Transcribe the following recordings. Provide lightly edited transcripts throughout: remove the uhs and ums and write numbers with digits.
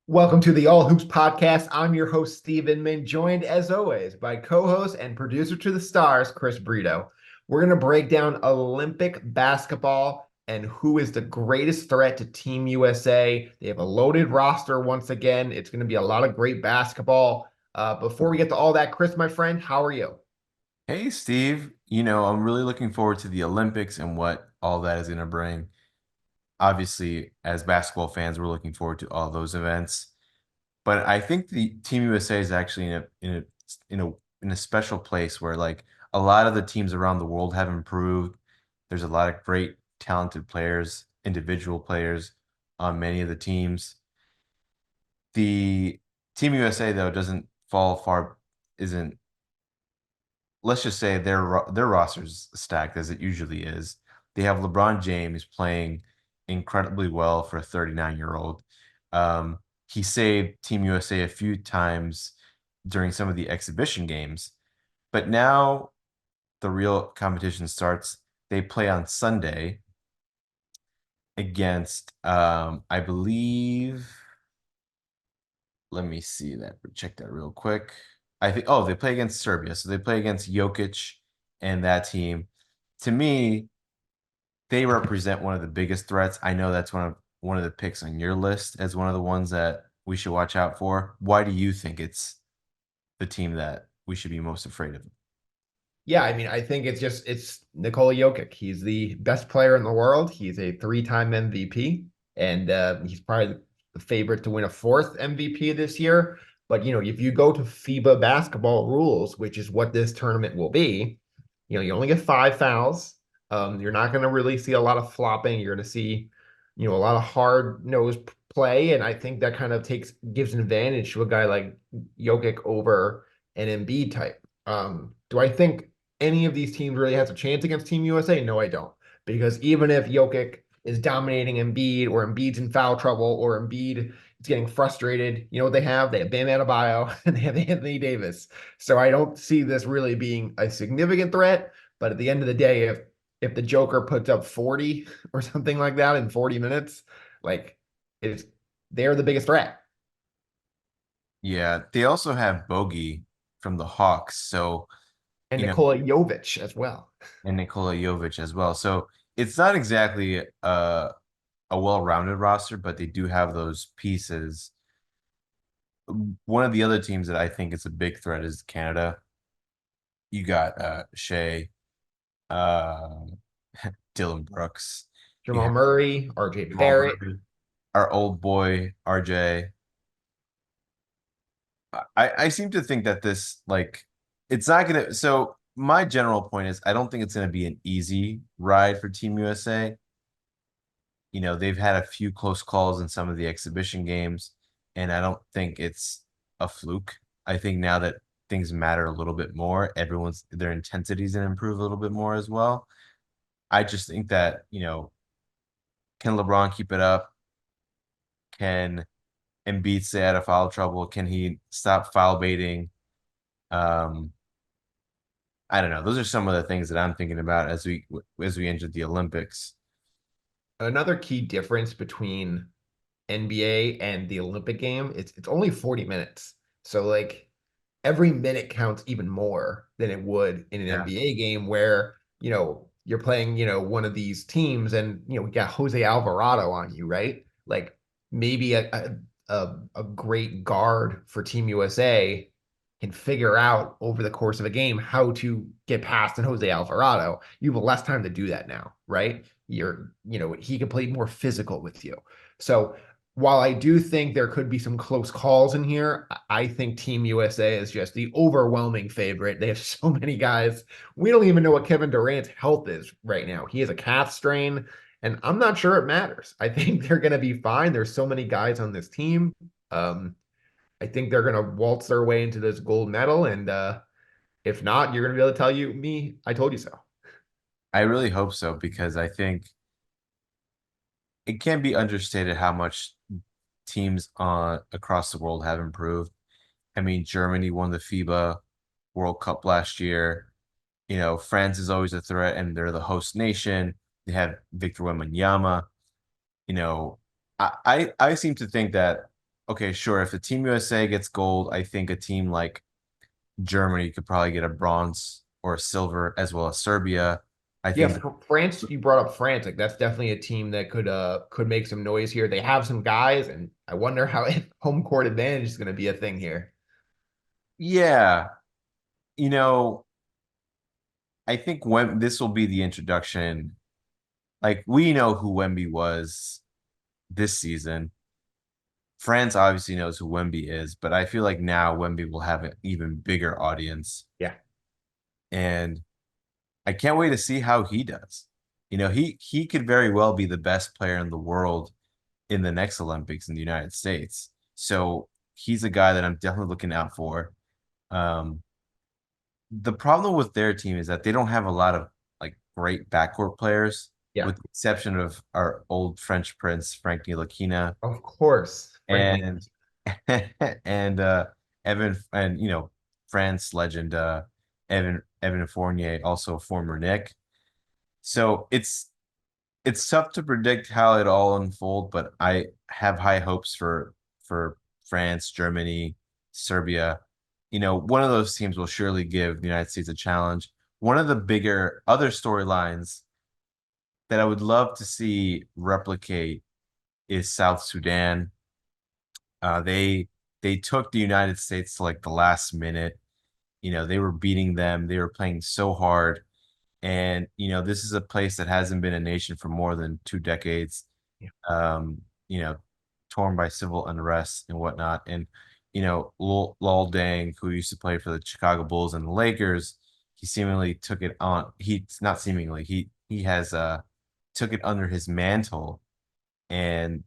Welcome to the All Hoops podcast. I'm your host, Steve Inman, joined as always by co-host and producer to the stars, Chris Brito. We're going to break down Olympic basketball and who is the greatest threat to Team USA. They have a loaded roster once again. It's going to be a lot of great basketball. Before we get to all that, Chris, my friend, how are you? Hey, Steve. I'm really looking forward to the Olympics and what all that is going to bring. Obviously, as basketball fans, we're looking forward to all those events. But I think the Team USA is actually in a special place where like a lot of the teams around the world have improved. There's a lot of great talented players, individual players on many of the teams. The Team USA though doesn't fall far, isn't let's just say their roster's stacked as it usually is. They have LeBron James playing incredibly well for a 39-year-old. He saved Team USA a few times during some of the exhibition games, but now the real competition starts. They play on Sunday against, I believe. Let me see that. Check that real quick. I think, oh, they play against Serbia. So they play against Jokic and that team. To me, they represent one of the biggest threats. I know that's one of the picks on your list as one of the ones that we should watch out for. Why do you think it's the team that we should be most afraid of? Yeah, I mean, I think it's Nikola Jokic. He's the best player in the world. He's a three-time MVP, and he's probably the favorite to win a fourth MVP this year. But if you go to FIBA basketball rules, which is what this tournament will be, you only get five fouls. You're not going to really see a lot of flopping. You're going to see, a lot of hard-nosed play, and I think that kind of gives an advantage to a guy like Jokic over an Embiid type. Do I think any of these teams really has a chance against Team USA? No, I don't. Because even if Jokic is dominating Embiid or Embiid's in foul trouble or Embiid is getting frustrated, you know what they have? They have Bam Adebayo and they have Anthony Davis. So I don't see this really being a significant threat. But at the end of the day, if the Joker puts up 40 or something like that in 40 minutes, like it's they're the biggest threat. Yeah, they also have Bogey from the Hawks. So, And you know, Nikola Jovic as well. and Nikola Jovic as well. So it's not exactly a well-rounded roster, but they do have those pieces. One of the other teams that I think is a big threat is Canada. You got Shea, uh, Dylan Brooks. You Jamal have Murray, RJ Jamal Barrett. Murray, our old boy RJ. I seem to think that this it's not gonna. So my general point is I don't think it's gonna be an easy ride for Team USA. They've had a few close calls in some of the exhibition games, and I don't think it's a fluke. I think now that things matter a little bit more, everyone's their intensity's gonna improve a little bit more as well. I just think that, can LeBron keep it up? Can Embiid stay out of foul trouble? Can he stop foul baiting? Um, I don't know. Those are some of the things that I'm thinking about as we enter the Olympics. Another key difference between NBA and the Olympic game, it's only 40 minutes. So like every minute counts even more than it would in an Yeah. NBA game where, you're playing, one of these teams and, we got Jose Alvarado on you, right? Like maybe a great guard for Team USA can figure out over the course of a game how to get past an Jose Alvarado. You have less time to do that now, right? He can play more physical with you. So while I do think there could be some close calls in here, I think Team USA is just the overwhelming favorite. They have so many guys. We don't even know what Kevin Durant's health is right now. He has a calf strain, and I'm not sure it matters. I think they're going to be fine. There's so many guys on this team. Um, I think they're going to waltz their way into this gold medal, and if not, you're going to be able to tell me, I told you so. I really hope so because I think it can't be understated how much teams across the world have improved. I mean, Germany won the FIBA World Cup last year. France is always a threat, and they're the host nation. They have Victor Wembanyama. You know, I seem to think that okay, sure. If the Team USA gets gold, I think a team like Germany could probably get a bronze or a silver, as well as Serbia. I Yeah, think, France, you brought up France. Like that's definitely a team that could make some noise here. They have some guys, and I wonder how home court advantage is going to be a thing here. yeah, you know, I think when this will be the introduction, like we know who Wemby was this season. France obviously knows who Wemby is, but I feel like now Wemby will have an even bigger audience. Yeah. And I can't wait to see how he does. He could very well be the best player in the world in the next Olympics in the United States. So he's a guy that I'm definitely looking out for. Um, the problem with their team is that they don't have a lot of like great backcourt players, Yeah. with the exception of our old French prince Frank Ntilikina Of course, Frankie. and and Evan, and France legend Evan Fournier, also a former Nick. So it's tough to predict how it all unfold, but I have high hopes for France, Germany, Serbia. One of those teams will surely give the United States a challenge. One of the bigger other storylines that I would love to see replicate is South Sudan. They took the United States to like the last minute. They were beating them. They were playing so hard. And this is a place that hasn't been a nation for more than 2 decades. Yeah. Um, you know, torn by civil unrest and whatnot. And Lol Deng, who used to play for the Chicago Bulls and the Lakers, he seemingly took it on. He's not seemingly. He has took it under his mantle and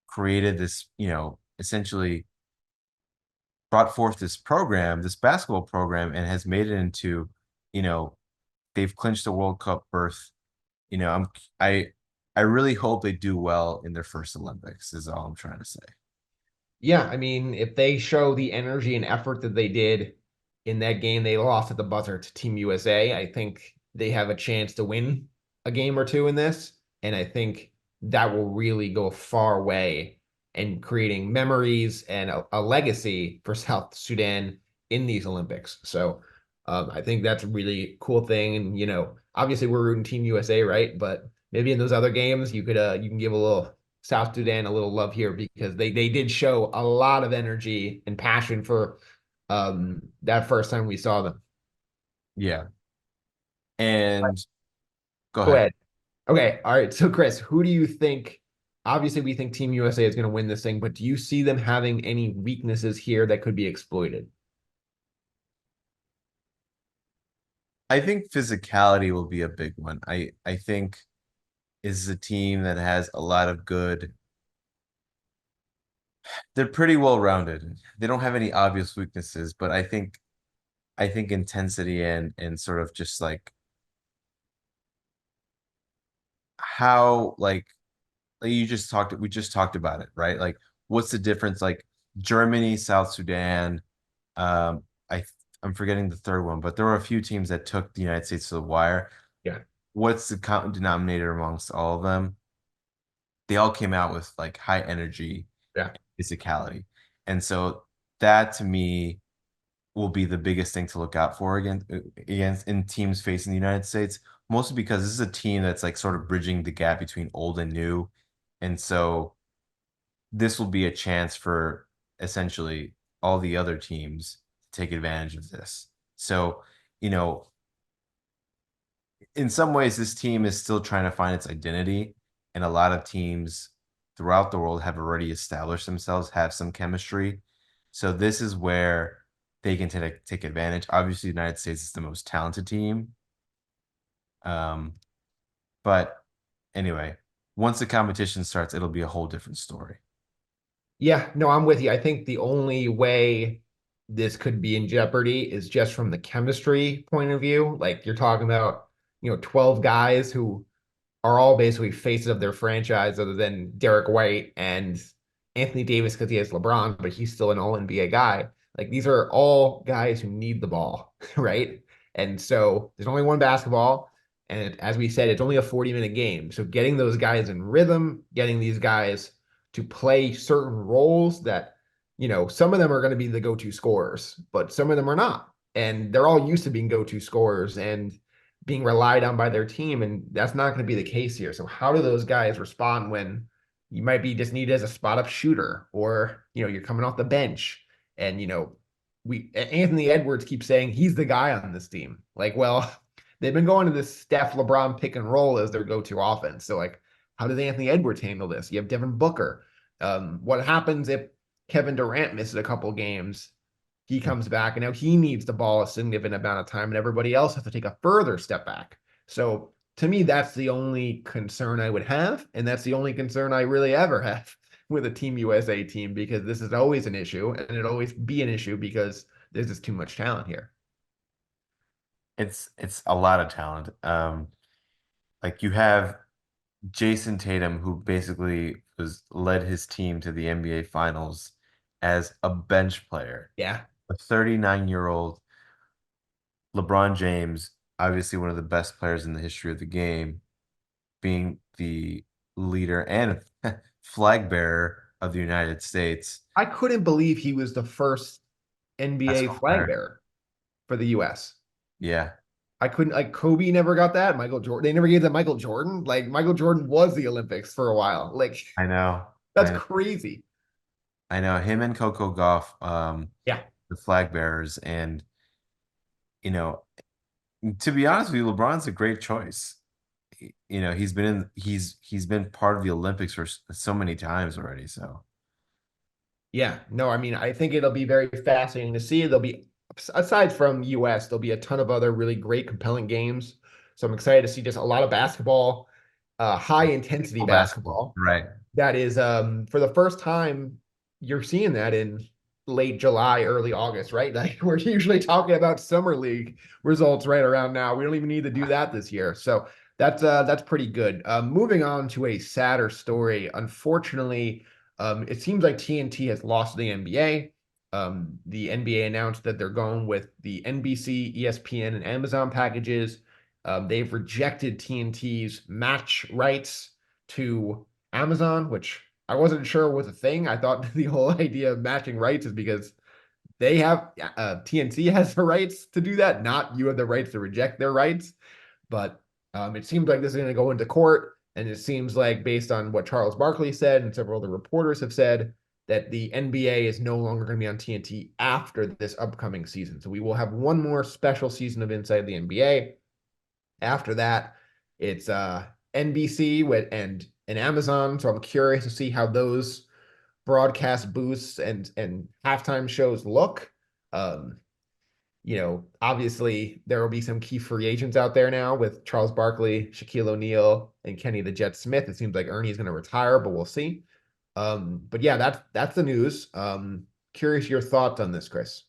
created this, essentially brought forth this program, this basketball program, and has made it into, you know, they've clinched a World Cup berth. You know, I'm I I really hope they do well in their first Olympics, is all I'm trying to say. Yeah, I mean, if they show the energy and effort that they did in that game they lost at the buzzer to Team USA, I think they have a chance to win a game or two in this. And I think that will really go a far way in creating memories and a legacy for South Sudan in these Olympics. So I think that's a really cool thing. And, obviously we're rooting Team USA, right? But maybe in those other games, you can give a little South Sudan a little love here because they did show a lot of energy and passion for that first time we saw them. Yeah. And go Go ahead. ahead. Okay. All right. So Chris, who do you think? Obviously, we think Team USA is going to win this thing, but do you see them having any weaknesses here that could be exploited? I think physicality will be a big one. I think is a team that has a lot of good. They're pretty well rounded. They don't have any obvious weaknesses, but I think intensity and sort of just like how like we just talked about it, right? Like what's the difference? Like Germany, South Sudan, um, I I'm forgetting the third one, but there were a few teams that took the United States to the wire. Yeah. What's the common denominator amongst all of them? They all came out with like high energy, Yeah. physicality. And so that to me will be the biggest thing to look out for against in teams facing the United States, mostly because this is a team that's like sort of bridging the gap between old and new. And so this will be a chance for essentially all the other teams to take advantage of this. So, you know, in some ways, this team is still trying to find its identity, and a lot of teams throughout the world have already established themselves, have some chemistry. So this is where they can take advantage. Obviously, the United States is the most talented team. Um, but anyway, once the competition starts, it'll be a whole different story. Yeah, no, I'm with you. I think the only way this could be in jeopardy is just from the chemistry point of view. Like you're talking about, 12 guys who are all basically faces of their franchise other than Derek White and Anthony Davis because he has LeBron, but he's still an all NBA guy. Like these are all guys who need the ball, right? And so there's only one basketball. And as we said, it's only a 40-minute game. So getting those guys in rhythm, getting these guys to play certain roles that, some of them are going to be the go-to scorers, but some of them are not. And they're all used to being go-to scorers and being relied on by their team. And that's not going to be the case here. So how do those guys respond when you might be just needed as a spot up shooter, or, you're coming off the bench and, Anthony Edwards keeps saying he's the guy on this team. Like, well, they've been going to this Steph LeBron pick and roll as their go-to offense. So like, how does Anthony Edwards handle this? You have Devin Booker. What happens if Kevin Durant misses a couple games? He comes back and now he needs the ball a significant amount of time, and everybody else has to take a further step back. So to me, that's the only concern I would have, and that's the only concern I really ever have with a Team USA team, because this is always an issue, and it'll always be an issue because there's just too much talent here. It's a lot of talent. Like you have Jason Tatum, who basically was led his team to the NBA Finals as a bench player. Yeah. A 39-year-old LeBron James, obviously one of the best players in the history of the game, being the leader and flag bearer of the United States. I couldn't believe he was the first NBA Basketball flag player. bearer for the US. Yeah, I couldn't, like, Kobe never got that. Michael Jordan, they never gave that Michael Jordan. Like, Michael Jordan was the Olympics for a while. Like, I know. that's I know. crazy. I know him and Coco Gauff, Yeah. the flag bearers, and you know, to be honest with you, LeBron's a great choice. He's been part of the Olympics for so many times already. So Yeah. No, I mean, I think it'll be very fascinating to see. There'll be, aside from US, there'll be a ton of other really great, compelling games. So I'm excited to see just a lot of basketball, high intensity full basketball, basketball. right? That is, for the first time, you're seeing that in late July, early August, right? Like, we're usually talking about summer league results right around now. We don't even need to do that this year. So that's pretty good. Moving on to a sadder story. Unfortunately, it seems like TNT has lost the NBA. The NBA announced that they're going with the NBC, ESPN, and Amazon packages. They've rejected TNT's match rights to Amazon, which I wasn't sure was a thing. I thought the whole idea of matching rights is because they have TNT has the rights to do that, not you have the rights to reject their rights. But it seems like this is going to go into court, and it seems like, based on what Charles Barkley said and several other reporters have said, that the NBA is no longer going to be on TNT after this upcoming season. So we will have one more special season of Inside the NBA. After that, it's NBC and Amazon. So I'm curious to see how those broadcast booths and halftime shows look. Um, obviously there will be some key free agents out there now with Charles Barkley, Shaquille O'Neal, and Kenny the Jet Smith. It seems like Ernie is going to retire, but we'll see. But yeah, that's the news. Curious your thoughts on this, Chris.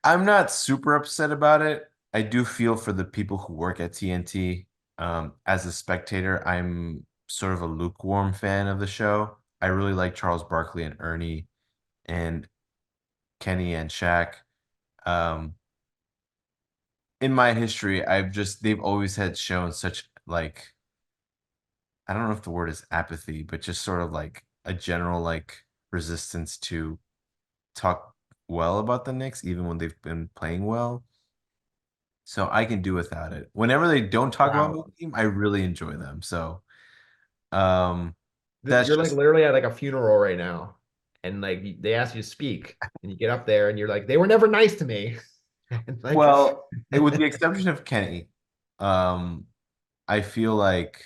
I'm not super upset about it. I do feel for the people who work at TNT. As a spectator, I'm sort of a lukewarm fan of the show. I really like Charles Barkley and Ernie and Kenny and Shaq. Um, in my history, they've always had shown such, like, I don't know if the word is apathy, but just sort of like a general like resistance to talk well about the Knicks, even when they've been playing well. So I can do without it. Whenever they don't talk about Wow. my team, I really enjoy them. So um that's You're like just literally at like a funeral right now, and like they ask you to speak, and you get up there and you're like, they were never nice to me. And like, well, with the exception of Kenny, um, I feel like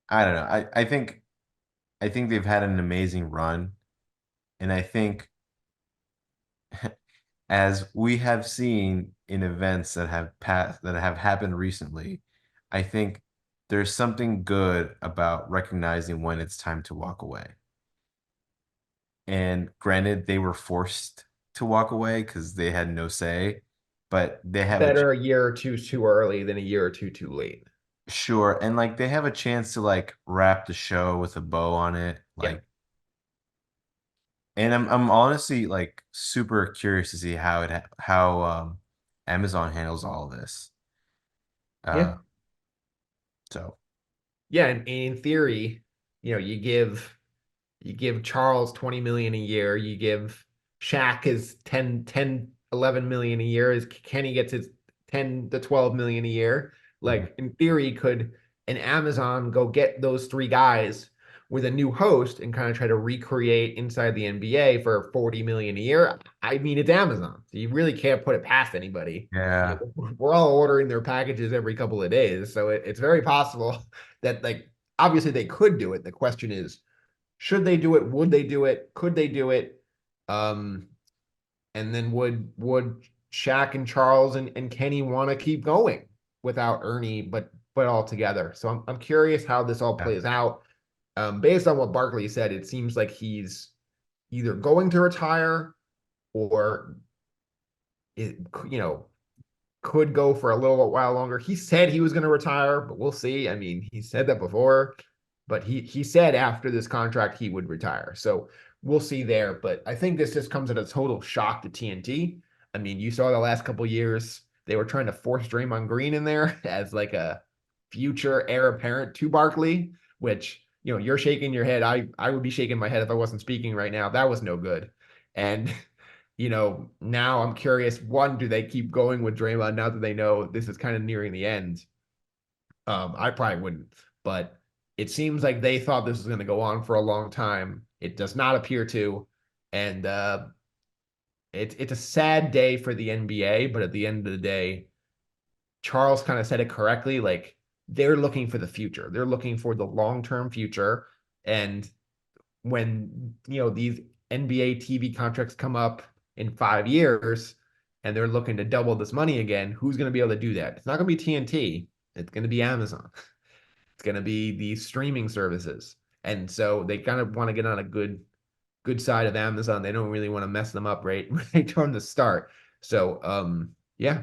I don't know. I think they've had an amazing run, and I think as we have seen in events that have happened recently, I think there's something good about recognizing when it's time to walk away. And granted, they were forced to walk away because they had no say, but they have a better a year or two too early than a year or two too late. sure, and like they have a chance to like wrap the show with a bow on it, Yeah. like. And I'm honestly like super curious to see how Amazon handles all of this. Uh, Yeah. so Yeah, and in theory, you give Charles 20 million a year, you give Shaq his 11 million a year, as Kenny gets his 10 to 12 million a year. Mhm. Like in theory, could an Amazon go get those three guys with a new host and kind of try to recreate inside the NBA for 40 million a year? I mean, it's Amazon. So you really can't put it past anybody. Yeah. We're all ordering their packages every couple of days. So it's very possible that, like, obviously they could do it. The question is, should they do it? Would they do it? Could they do it? Um, and then would Shaq and Charles and Kenny want to keep going without Ernie, but all together? So I'm curious how this all Yeah. plays out. Based on what Barkley said, it seems like he's either going to retire or it, you know, could go for a little while longer. He said he was going to retire, but we'll see. I mean, he said that before, but he said after this contract he would retire. So we'll see there. But I think this just comes at a total shock to TNT. I mean, you saw the last couple years they were trying to force Draymond Green in there as like a future heir apparent to Barkley, which you're shaking your head. I would be shaking my head if I wasn't speaking right now. That was no good. And now I'm curious, one, do they keep going with Draymond now that they know this is kind of nearing the end? I probably wouldn't, but it seems like they thought this was going to go on for a long time. It does not appear to, and it's a sad day for the NBA. But at the end of the day, Charles kind of said it correctly. Like, they're looking for the future. They're looking for the long-term future, and when these NBA TV contracts come up in 5 years and they're looking to double this money again, who's going to be able to do that? It's not going to be TNT. It's going to be Amazon. It's going to be these streaming services. And so they kind of want to get on a good side of Amazon. They don't really want to mess them up right from the start. So yeah.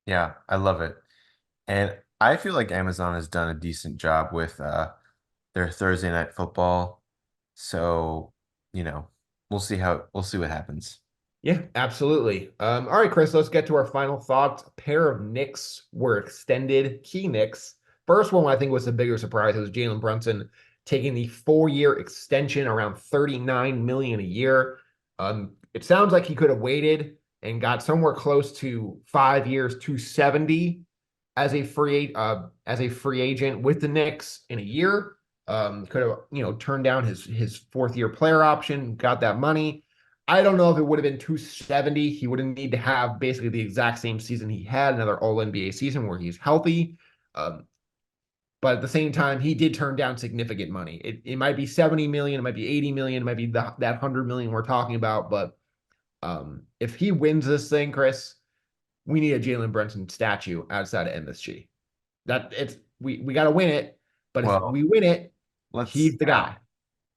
Yeah, I love it. And I feel like Amazon has done a decent job with their Thursday night football. So, you know, we'll see what happens. Yeah, absolutely. All right, Chris, let's get to our final thoughts. A pair of Knicks were extended, key Knicks. First one I think was a bigger surprise. It was Jalen Brunson taking the 4-year extension around 39 million a year. It sounds like he could have waited and got somewhere close to 5 years, 270 as a free agent with the Knicks in a year. Could have turned down his 4th-year player option, got that money. I don't know if it would have been 270. He wouldn't need to have basically the exact same season he had, another All NBA season where he's healthy. Um, but at the same time, he did turn down significant money. It might be 70 million, it might be 80 million, it might be that 100 million we're talking about. But if he wins this thing, Chris, we need a Jalen Brunson statue outside of MSG. We got to win it. But if Well, we win it, let's he's the guy.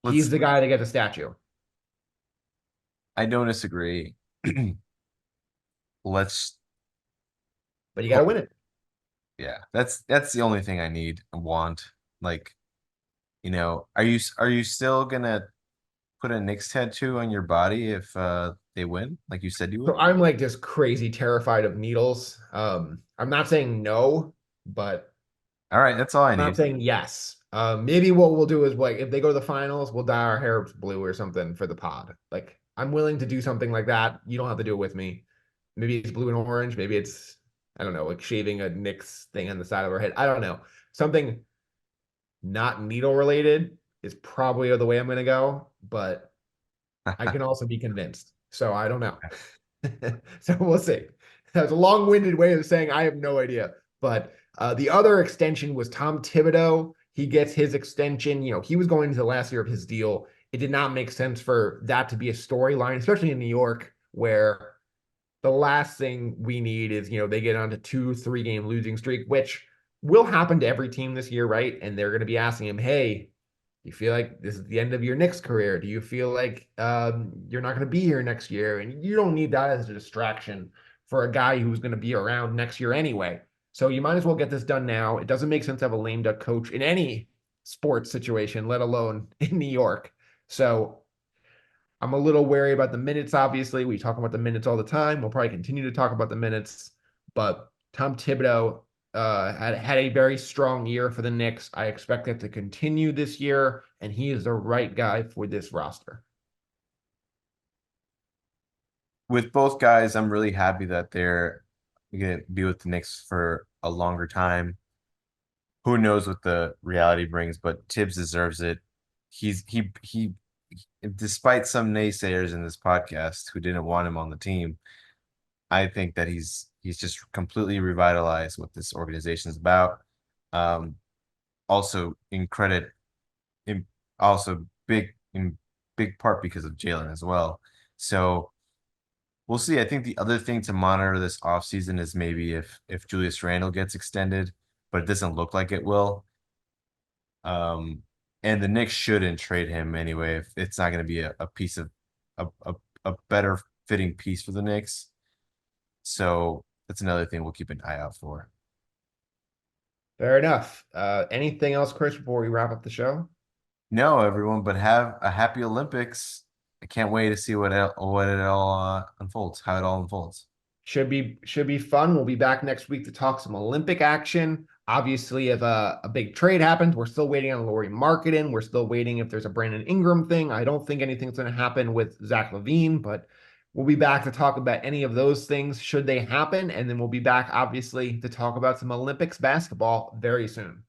He's let's the guy to get the statue. I don't disagree. Let's But you got to hope. win it. Yeah, that's the only thing I need and want. Like, are you still gonna put a Knicks tattoo on your body if they win, like you said you So would? I'm like just crazy terrified of needles. I'm not saying no, but All right, that's all I I'm not need. saying yes. Maybe what we'll do is, like, if they go to the finals, we'll dye our hair blue or something for the pod. Like, I'm willing to do something like that. You don't have to do it with me. Maybe it's blue and orange. Maybe it's, I don't know, like shaving a Knicks thing on the side of our head. I don't know. Something not needle related is probably the way I'm going to go, but I can also be convinced. So I don't know. So we'll see. That's a long-winded way of saying I have no idea. But the other extension was Tom Thibodeau. He gets his extension. He was going into the last year of his deal. It did not make sense for that to be a storyline, especially in New York, where the last thing we need is, they get on to 2-3 game losing streak, which will happen to every team this year, right? And they're going to be asking him, hey, you feel like this is the end of your Knicks career? Do you feel like you're not going to be here next year? And you don't need that as a distraction for a guy who's going to be around next year anyway. So you might as well get this done now. It doesn't make sense to have a lame duck coach in any sports situation, let alone in New York. So I'm a little wary about the minutes, obviously. We talk about the minutes all the time. We'll probably continue to talk about the minutes. But Tom Thibodeau, had a very strong year for the Knicks. I expect it to continue this year, and he is the right guy for this roster. With both guys, I'm really happy that they're going to be with the Knicks for a longer time. Who knows what the reality brings, but Tibbs deserves it. He despite some naysayers in this podcast who didn't want him on the team, I think that he's just completely revitalized what this organization is about. Um, also in credit, in also in big part because of Jalen as well. So we'll see. I think the other thing to monitor this offseason is maybe if Julius Randle gets extended, but it doesn't look like it will. Um, and the Knicks shouldn't trade him anyway if it's not going to be a piece of a better fitting piece for the Knicks. So that's another thing we'll keep an eye out for. Fair enough. Anything else, Chris, before we wrap up the show? No, everyone, but have a happy Olympics. I can't wait to see what it all unfolds, how it all unfolds. Should be fun. We'll be back next week to talk some Olympic action. Obviously, if a big trade happens, we're still waiting on Lauri Markkanen. We're still waiting if there's a Brandon Ingram thing. I don't think anything's going to happen with Zach LaVine, but we'll be back to talk about any of those things should they happen. And then we'll be back, obviously, to talk about some Olympics basketball very soon.